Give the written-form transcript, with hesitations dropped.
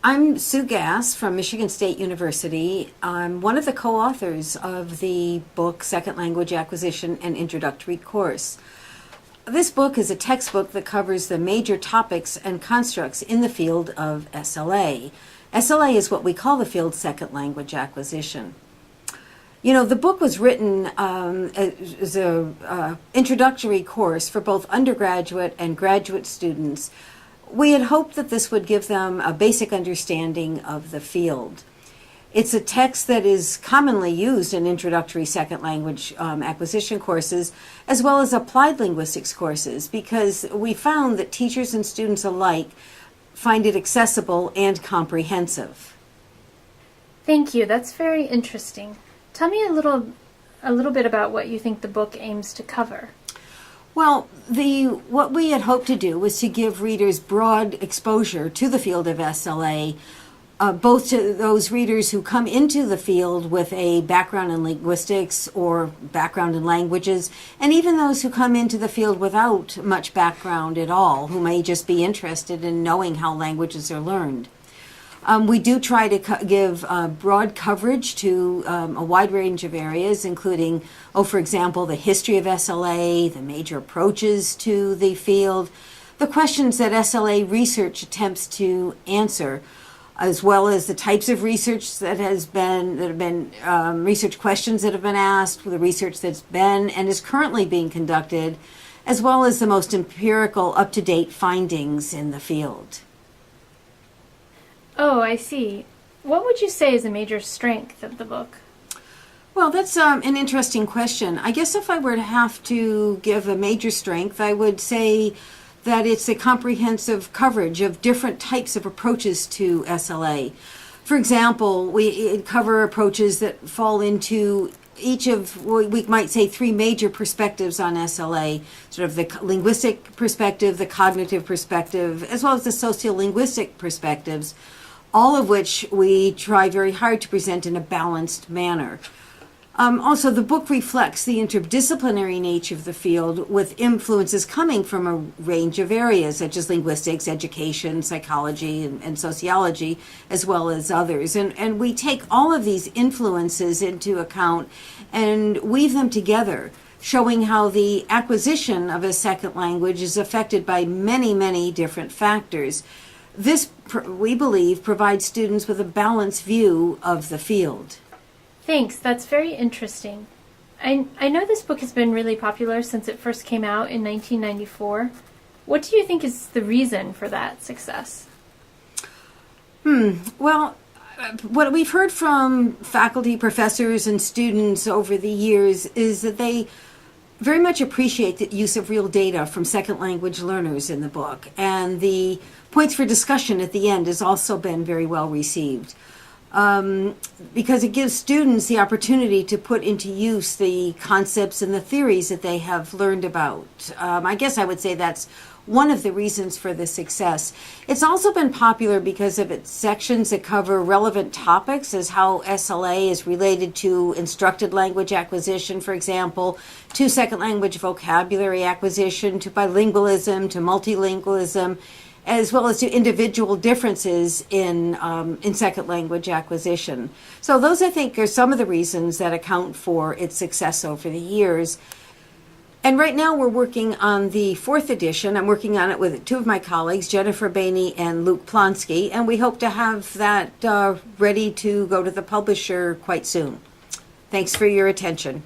I'm Sue Gass from Michigan State University. I'm one of the co-authors of the book Second Language Acquisition and Introductory Course. This book is a textbook that covers the major topics and constructs in the field of SLA. SLA is what we call the field Second Language Acquisition. You know, the book was written as an introductory course for both undergraduate and graduate students. We had hoped that this would give them a basic understanding of the field. It's a text that is commonly used in introductory second language acquisition courses, as well as applied linguistics courses, because we found that teachers and students alike find it accessible and comprehensive. Thank you. That's very interesting. Tell me a little bit about what you think the book aims to cover. Well, what we had hoped to do was to give readers broad exposure to the field of SLA, both to those readers who come into the field with a background in linguistics or background in languages, and even those who come into the field without much background at all, who may just be interested in knowing how languages are learned. We do try to give broad coverage to a wide range of areas, including, for example, the history of SLA, the major approaches to the field, the questions that SLA research attempts to answer, as well as the types of research that have been research questions that have been asked, the research that's been and is currently being conducted, as well as the most empirical, up-to-date findings in the field. Oh, I see. What would you say is a major strength of the book? Well, that's an interesting question. I guess if I were to have to give a major strength, I would say that it's a comprehensive coverage of different types of approaches to SLA. For example, we cover approaches that fall into each of, we might say, three major perspectives on SLA, sort of the linguistic perspective, the cognitive perspective, as well as the sociolinguistic perspectives, all of which we try very hard to present in a balanced manner. Also, the book reflects the interdisciplinary nature of the field, with influences coming from a range of areas, such as linguistics, education, psychology, and sociology, as well as others. And we take all of these influences into account and weave them together, showing how the acquisition of a second language is affected by many, many different factors. This, we believe, provides students with a balanced view of the field. Thanks, that's very interesting. I know this book has been really popular since it first came out in 1994. What do you think is the reason for that success? Well, what we've heard from faculty, professors, and students over the years is that they very much appreciate the use of real data from second language learners in the book, and the points for discussion at the end has also been very well received, because it gives students the opportunity to put into use the concepts and the theories that they have learned about. I guess I would say that's one of the reasons for the success. It's also been popular because of its sections that cover relevant topics, as how SLA is related to instructed language acquisition, for example, to second language vocabulary acquisition, to bilingualism, to multilingualism, as well as to individual differences in second language acquisition. So those, I think, are some of the reasons that account for its success over the years. And right now we're working on the fourth edition. I'm working on it with two of my colleagues, Jennifer Bainey and Luke Plonsky, and we hope to have that ready to go to the publisher quite soon. Thanks for your attention.